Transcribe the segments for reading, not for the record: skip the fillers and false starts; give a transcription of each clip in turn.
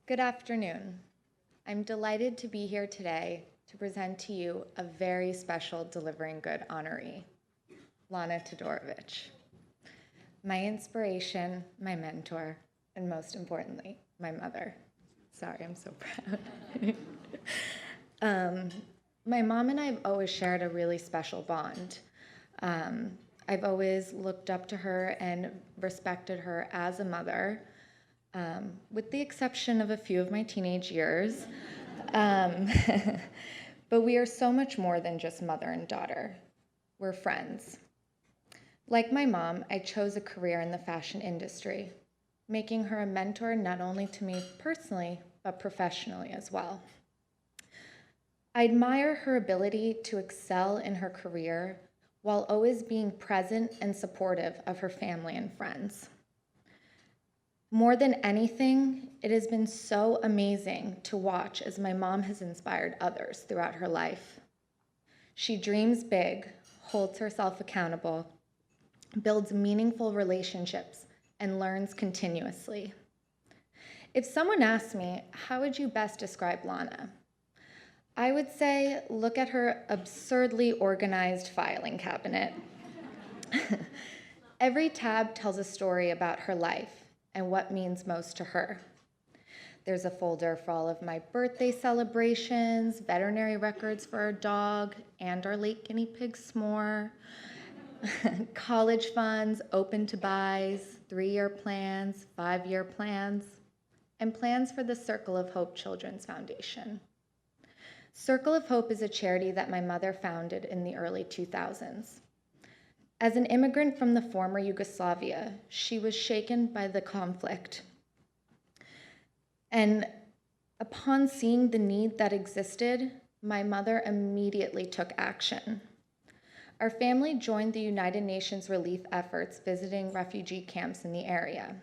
Good afternoon. I'm delighted to be here today to present to you a very special Delivering Good honoree, Lana Todorovich. My inspiration, my mentor, and most importantly, my mother. Sorry, I'm so proud. My mom and I have always shared a really special bond. I've always looked up to her and respected her as a mother, with the exception of a few of my teenage years. But we are so much more than just mother and daughter. We're friends. Like my mom, I chose a career in the fashion industry, making her a mentor not only to me personally, but professionally as well. I admire her ability to excel in her career while always being present and supportive of her family and friends. More than anything, it has been so amazing to watch as my mom has inspired others throughout her life. She dreams big, holds herself accountable, builds meaningful relationships, and learns continuously. If someone asked me, how would you best describe Lana? I would say, look at her absurdly organized filing cabinet. Every tab tells a story about her life and what means most to her. There's a folder for all of my birthday celebrations, veterinary records for our dog, and our late guinea pig s'more, college funds, open to buys, 3-year plans, 5-year plans, and plans for the Circle of Hope Children's Foundation. Circle of Hope is a charity that my mother founded in the early 2000s. As an immigrant from the former Yugoslavia, she was shaken by the conflict. And upon seeing the need that existed, my mother immediately took action. Our family joined the United Nations relief efforts visiting refugee camps in the area.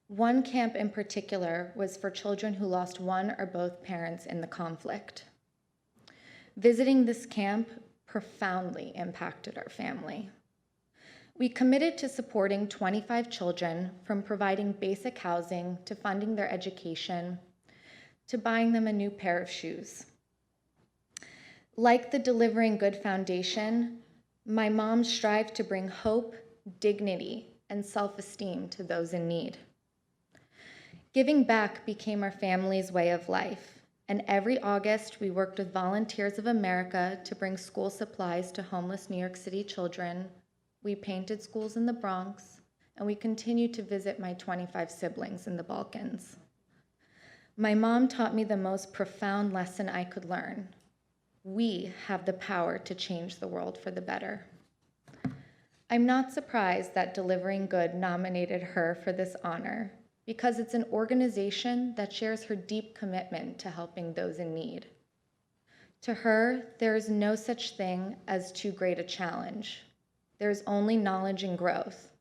One camp in particular was for children who lost one or both parents in the conflict. Visiting this camp profoundly impacted our family. We committed to supporting 25 children, from providing basic housing to funding their education to buying them a new pair of shoes. Like the Delivering Good Foundation, my mom strived to bring hope, dignity, and self-esteem to those in need. Giving back became our family's way of life. And every August, we worked with Volunteers of America to bring school supplies to homeless New York City children. We painted schools in the Bronx, and we continued to visit my 25 siblings in the Balkans. My mom taught me the most profound lesson I could learn. We have the power to change the world for the better. I'm not surprised that Delivering Good nominated her for this honor, because it's an organization that shares her deep commitment to helping those in need. To her, there is no such thing as too great a challenge. There is only knowledge and growth.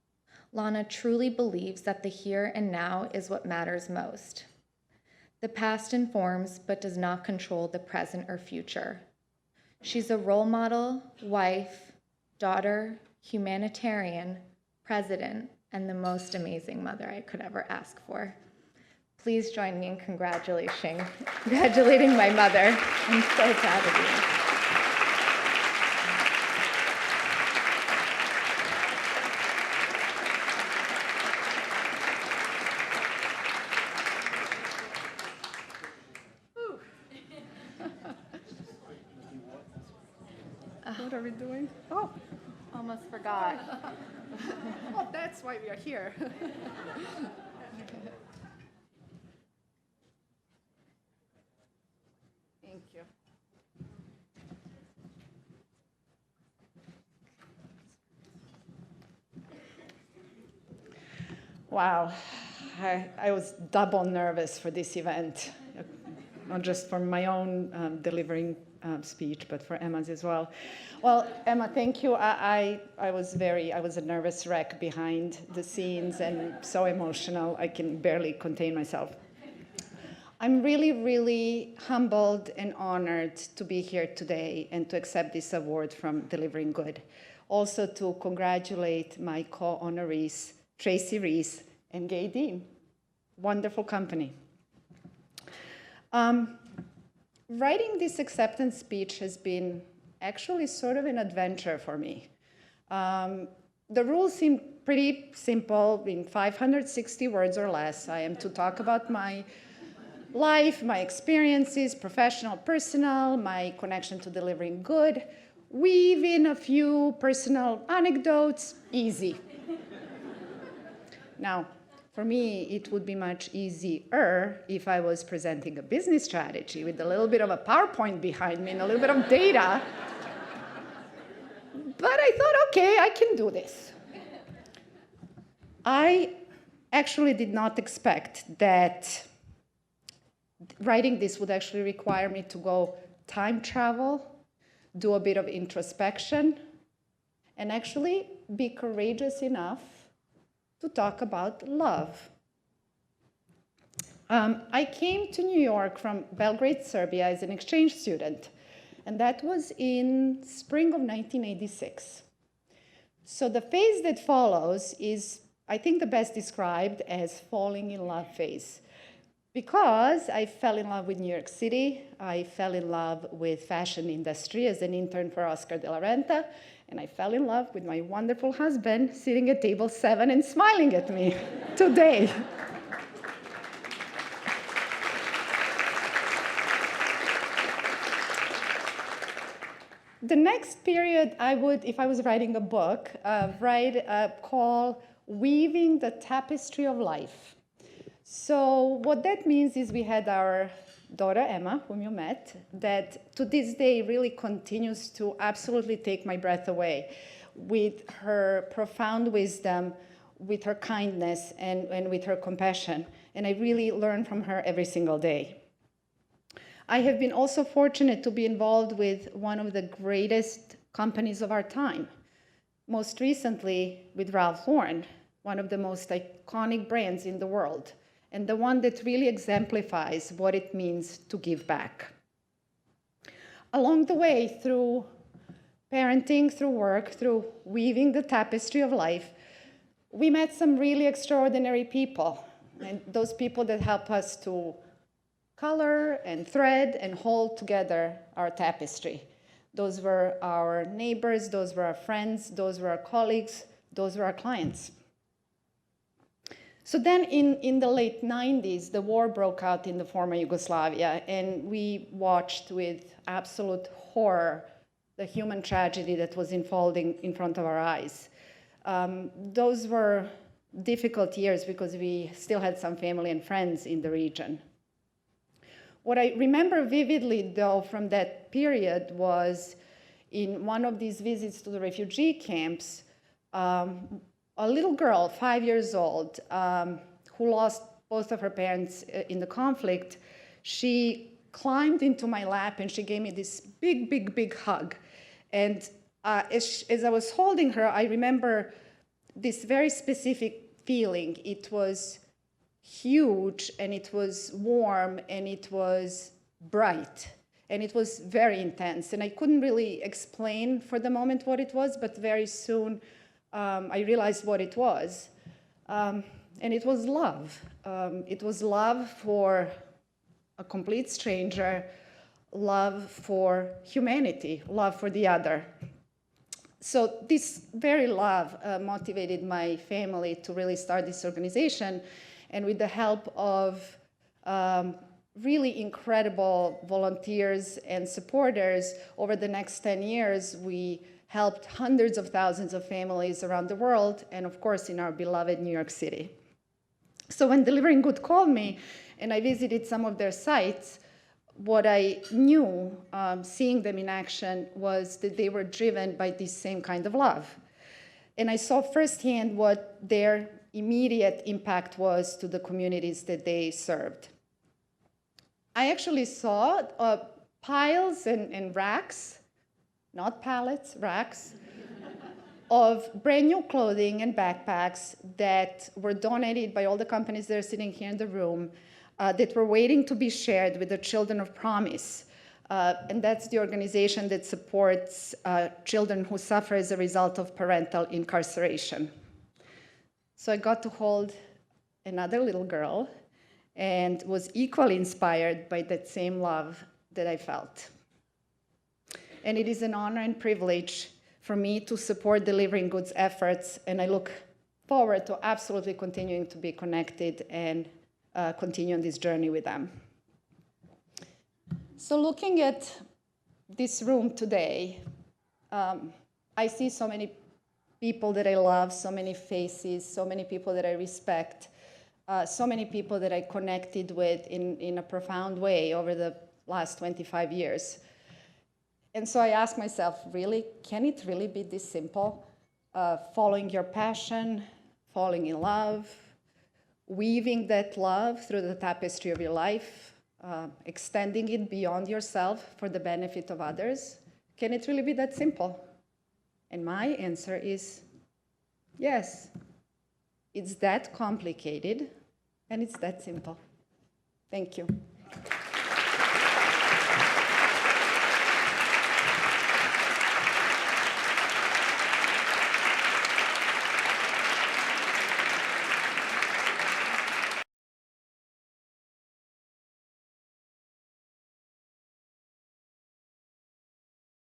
Lana truly believes that the here and now is what matters most. The past informs but does not control the present or future. She's a role model, wife, daughter, humanitarian, president, and the most amazing mother I could ever ask for. Please join me in congratulating my mother. I'm so proud of you. What are we doing? Oh, Almost forgot. oh, that's why we are here. Thank you. Wow, I was double nervous for this event, not just for my own delivering speech, but for Emma's as well. Well, Emma, thank you. I was a nervous wreck behind the scenes and so emotional, I can barely contain myself. I'm really, really humbled and honored to be here today and to accept this award from Delivering Good. Also to congratulate my co-honorees, Tracy Reese and Gay Dean. Wonderful company. Writing this acceptance speech has been actually sort of an adventure for me. The rules seem pretty simple. In 560 words or less, I am to talk about my life, my experiences, professional, personal, my connection to delivering good, weave in a few personal anecdotes, easy. Now, for me, it would be much easier if I was presenting a business strategy with a little bit of a PowerPoint behind me and a little bit of data. But I thought, okay, I can do this. I actually did not expect that writing this would actually require me to go time travel, do a bit of introspection, and actually be courageous enough to talk about love. I came to New York from Belgrade, Serbia as an exchange student, and that was in spring of 1986. So the phase that follows is, I think, the best described as falling in love phase. Because I fell in love with New York City, I fell in love with fashion industry as an intern for Oscar de la Renta, and I fell in love with my wonderful husband sitting at table 7 and smiling at me today. The next period I would, if I was writing a book, call Weaving the Tapestry of Life. So what that means is we had our daughter, Emma, whom you met, that to this day really continues to absolutely take my breath away with her profound wisdom, with her kindness, and with her compassion. And I really learn from her every single day. I have been also fortunate to be involved with one of the greatest companies of our time. Most recently with Ralph Lauren, one of the most iconic brands in the world, and the one that really exemplifies what it means to give back. Along the way, through parenting, through work, through weaving the tapestry of life, we met some really extraordinary people, and those people that help us to color and thread and hold together our tapestry. Those were our neighbors, those were our friends, those were our colleagues, those were our clients. So then in the late 90s, the war broke out in the former Yugoslavia, and we watched with absolute horror the human tragedy that was unfolding in front of our eyes. Those were difficult years because we still had some family and friends in the region. What I remember vividly, though, from that period was in one of these visits to the refugee camps, a little girl, 5 years old, who lost both of her parents in the conflict, she climbed into my lap and she gave me this big, big, big hug. And as I was holding her, I remember this very specific feeling. It was huge, and it was warm, and it was bright, and it was very intense. And I couldn't really explain for the moment what it was, but very soon I realized what it was. And it was love. It was love for a complete stranger, love for humanity, love for the other. So this very love motivated my family to really start this organization. And with the help of really incredible volunteers and supporters, over the next 10 years, we helped hundreds of thousands of families around the world, and of course in our beloved New York City. So when Delivering Good called me, and I visited some of their sites, what I knew, seeing them in action, was that they were driven by this same kind of love. And I saw firsthand what their immediate impact was to the communities that they served. I actually saw piles and racks, not pallets, racks, of brand new clothing and backpacks that were donated by all the companies that are sitting here in the room that were waiting to be shared with the Children of Promise. And that's the organization that supports children who suffer as a result of parental incarceration. So I got to hold another little girl, and was equally inspired by that same love that I felt. And it is an honor and privilege for me to support Delivering Goods efforts, and I look forward to absolutely continuing to be connected and continue on this journey with them. So looking at this room today, I see so many people that I love, so many faces, so many people that I respect, so many people that I connected with in a profound way over the last 25 years. And so I ask myself, really, can it really be this simple? Following your passion, falling in love, weaving that love through the tapestry of your life, extending it beyond yourself for the benefit of others. Can it really be that simple? And my answer is yes. It's that complicated, and it's that simple. Thank you.